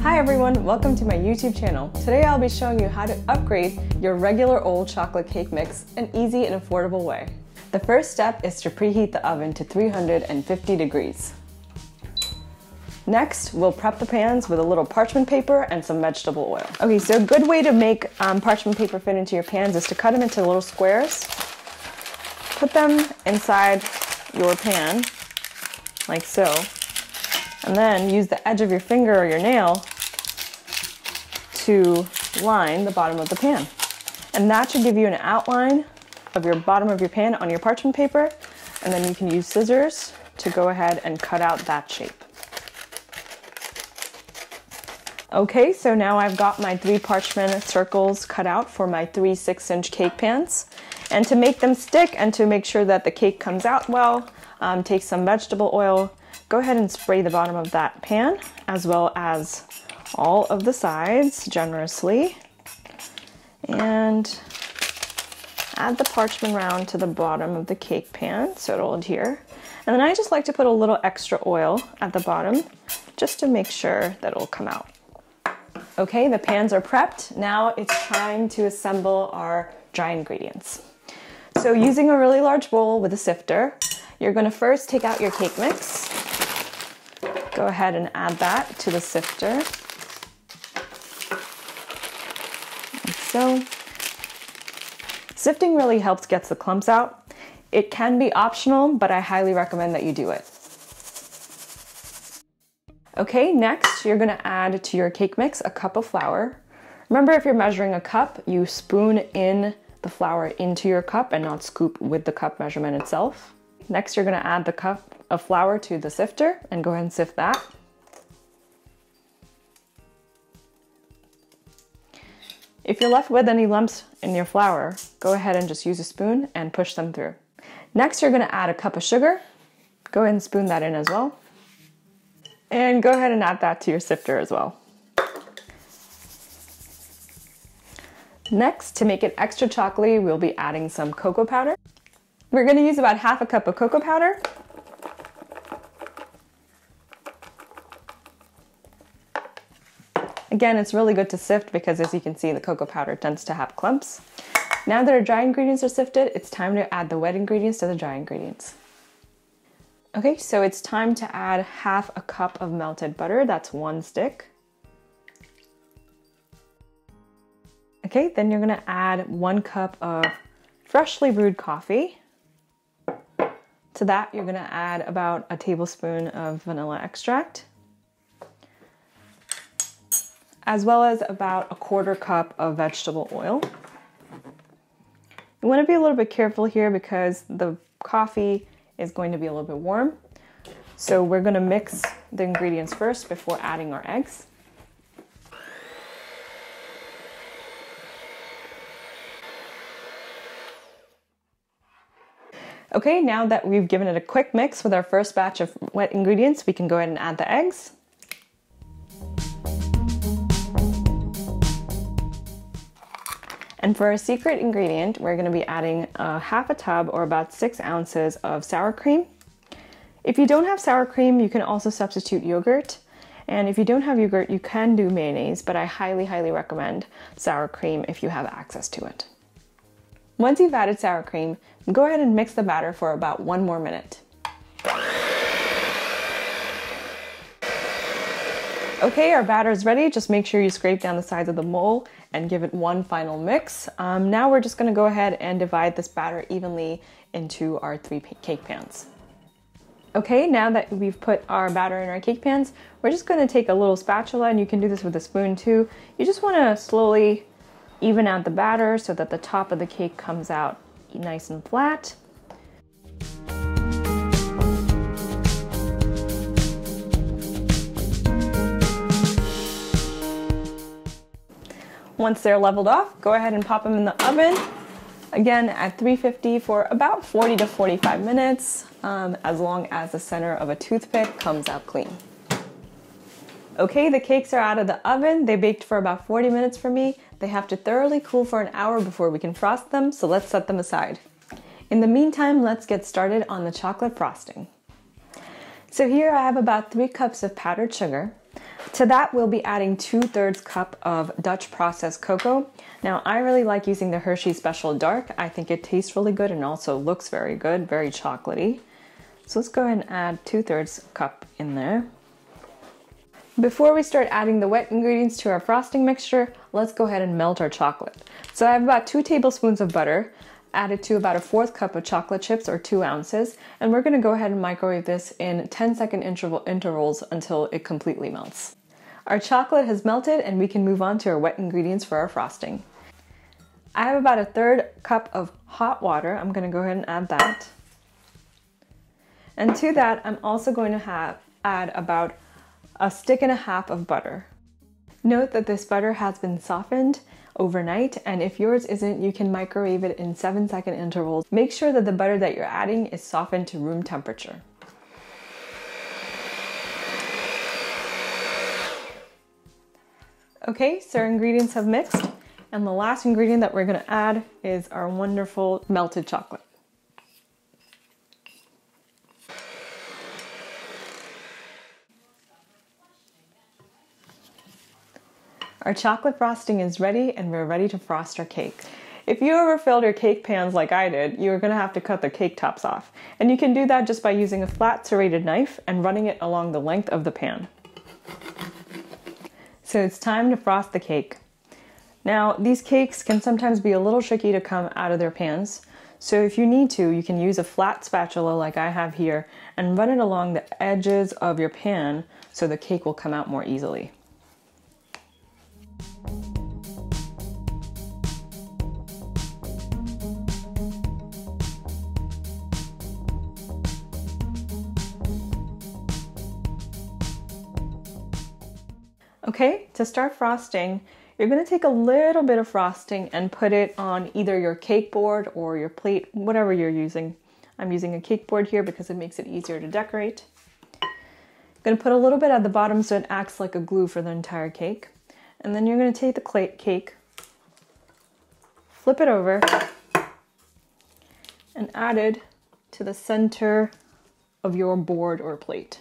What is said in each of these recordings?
Hi everyone, welcome to my YouTube channel. Today I'll be showing you how to upgrade your regular old chocolate cake mix in an easy and affordable way. The first step is to preheat the oven to 350 degrees. Next, we'll prep the pans with a little parchment paper and some vegetable oil. Okay, so a good way to make parchment paper fit into your pans is to cut them into little squares. Put them inside your pan, like so, and then use the edge of your finger or your nail to line the bottom of the pan. And that should give you an outline of your bottom of your pan on your parchment paper, and then you can use scissors to go ahead and cut out that shape. Okay, so now I've got my 3 parchment circles cut out for my 3 6-inch cake pans. And to make them stick and to make sure that the cake comes out well, take some vegetable oil, go ahead and spray the bottom of that pan as well as all of the sides generously, and add the parchment round to the bottom of the cake pan so it'll adhere. And then I just like to put a little extra oil at the bottom just to make sure that it'll come out. Okay, the pans are prepped. Now it's time to assemble our dry ingredients. So using a really large bowl with a sifter, you're going to first take out your cake mix. Go ahead and add that to the sifter. Like so. Sifting really helps get the clumps out. It can be optional, but I highly recommend that you do it. Okay, next you're going to add to your cake mix a cup of flour. Remember, if you're measuring a cup, you spoon in the flour into your cup and not scoop with the cup measurement itself. Next, you're going to add the cup of flour to the sifter and go ahead and sift that. If you're left with any lumps in your flour, go ahead and just use a spoon and push them through. Next, you're going to add a cup of sugar. Go ahead and spoon that in as well. And go ahead and add that to your sifter as well. Next, to make it extra chocolatey, we'll be adding some cocoa powder. We're going to use about half a cup of cocoa powder. Again, it's really good to sift because, as you can see, the cocoa powder tends to have clumps. Now that our dry ingredients are sifted, it's time to add the wet ingredients to the dry ingredients. Okay, so it's time to add half a cup of melted butter. That's 1 stick. Okay, then you're going to add 1 cup of freshly brewed coffee. To that, you're going to add about a tablespoon of vanilla extract, as well as about 1/4 cup of vegetable oil. You want to be a little bit careful here because the coffee is going to be a little bit warm. So we're going to mix the ingredients first before adding our eggs. Okay, now that we've given it a quick mix with our first batch of wet ingredients, we can go ahead and add the eggs. And for our secret ingredient, we're going to be adding half a tub or about 6 ounces of sour cream. If you don't have sour cream, you can also substitute yogurt. And if you don't have yogurt, you can do mayonnaise, but I highly, highly recommend sour cream if you have access to it. Once you've added sour cream, go ahead and mix the batter for about 1 more minute. Okay, our batter is ready. Just make sure you scrape down the sides of the mold and give it one final mix. Now we're just going to go ahead and divide this batter evenly into our 3 cake pans. Okay, now that we've put our batter in our cake pans, we're just going to take a little spatula, and you can do this with a spoon too. You just want to slowly even out the batter so that the top of the cake comes out nice and flat. Once they're leveled off, go ahead and pop them in the oven, again at 350 for about 40 to 45 minutes, as long as the center of a toothpick comes out clean. Okay, the cakes are out of the oven. They baked for about 40 minutes for me. They have to thoroughly cool for an hour before we can frost them, so let's set them aside. In the meantime, let's get started on the chocolate frosting. So here I have about 3 cups of powdered sugar. To that, we'll be adding 2/3 cup of Dutch processed cocoa. Now, I really like using the Hershey Special Dark. I think it tastes really good and also looks very good, very chocolatey. So let's go ahead and add 2/3 cup in there. Before we start adding the wet ingredients to our frosting mixture, let's go ahead and melt our chocolate. So I have about 2 tablespoons of butter, added to about 1/4 cup of chocolate chips or 2 ounces, and we're gonna go ahead and microwave this in 10-second intervals until it completely melts. Our chocolate has melted and we can move on to our wet ingredients for our frosting. I have about 1/3 cup of hot water. I'm gonna go ahead and add that. And to that, I'm also going to add about 1.5 sticks of butter. Note that this butter has been softened overnight, and if yours isn't, you can microwave it in 7-second intervals. Make sure that the butter that you're adding is softened to room temperature. Okay, so our ingredients have mixed, and the last ingredient that we're going to add is our wonderful melted chocolate. Our chocolate frosting is ready and we're ready to frost our cake. If you ever filled your cake pans like I did, you're going to have to cut the cake tops off. And you can do that just by using a flat serrated knife and running it along the length of the pan. So it's time to frost the cake. Now, these cakes can sometimes be a little tricky to come out of their pans. So if you need to, you can use a flat spatula like I have here and run it along the edges of your pan so the cake will come out more easily. Okay, to start frosting, you're going to take a little bit of frosting and put it on either your cake board or your plate, whatever you're using. I'm using a cake board here because it makes it easier to decorate. I'm going to put a little bit at the bottom so it acts like a glue for the entire cake. And then you're going to take the cake, flip it over, and add it to the center of your board or plate.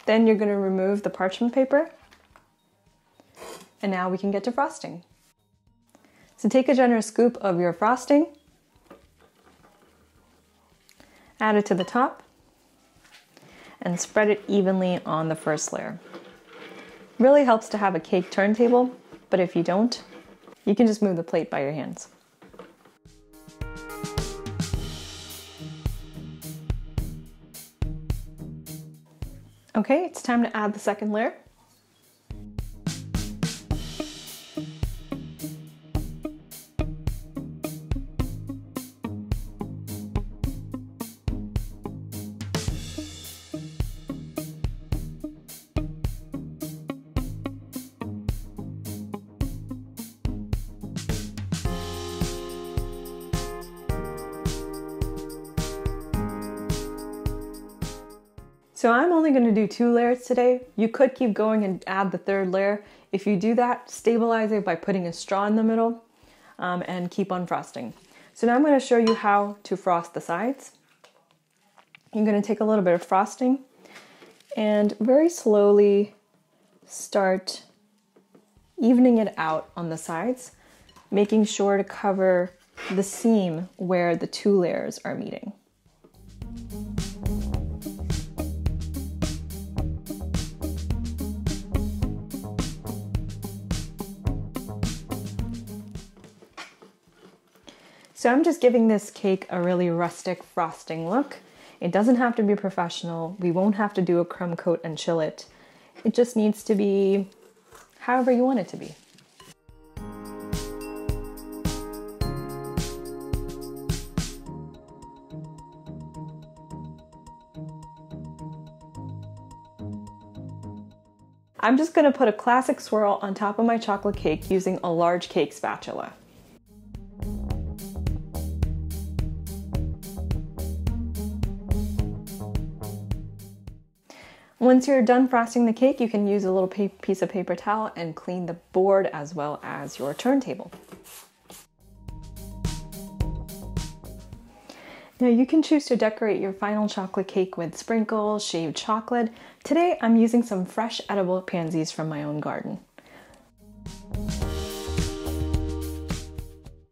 Then you're going to remove the parchment paper, and now we can get to frosting. So take a generous scoop of your frosting, add it to the top, and spread it evenly on the first layer. Really helps to have a cake turntable, but if you don't, you can just move the plate by your hands. Okay, it's time to add the second layer. So I'm only going to do 2 layers today. You could keep going and add the 3rd layer. If you do that, stabilize it by putting a straw in the middle and keep on frosting. So now I'm going to show you how to frost the sides. You're going to take a little bit of frosting and very slowly start evening it out on the sides, making sure to cover the seam where the 2 layers are meeting. So I'm just giving this cake a really rustic frosting look. It doesn't have to be professional. We won't have to do a crumb coat and chill it. It just needs to be however you want it to be. I'm just going to put a classic swirl on top of my chocolate cake using a large cake spatula. Once you're done frosting the cake, you can use a little piece of paper towel and clean the board as well as your turntable. Now you can choose to decorate your final chocolate cake with sprinkles, shaved chocolate. Today I'm using some fresh edible pansies from my own garden.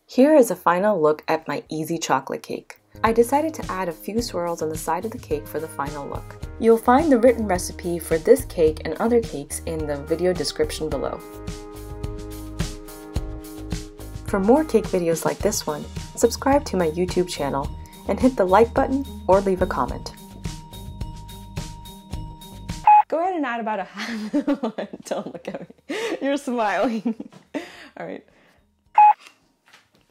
Here is a final look at my easy chocolate cake. I decided to add a few swirls on the side of the cake for the final look. You'll find the written recipe for this cake and other cakes in the video description below. For more cake videos like this one, subscribe to my YouTube channel and hit the like button or leave a comment. Go ahead and add about a half. Don't look at me. You're smiling. All right.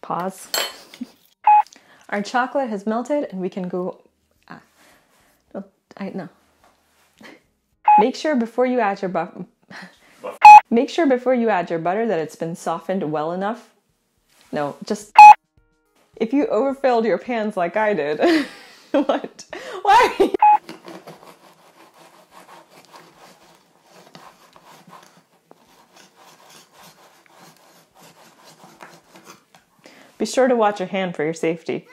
Pause. Our chocolate has melted and we can go. No. Make sure before you add your butter. Make sure before you add your butter that it's been softened well enough. No, just. If you overfilled your pans like I did. What? Why? Be sure to watch your hand for your safety.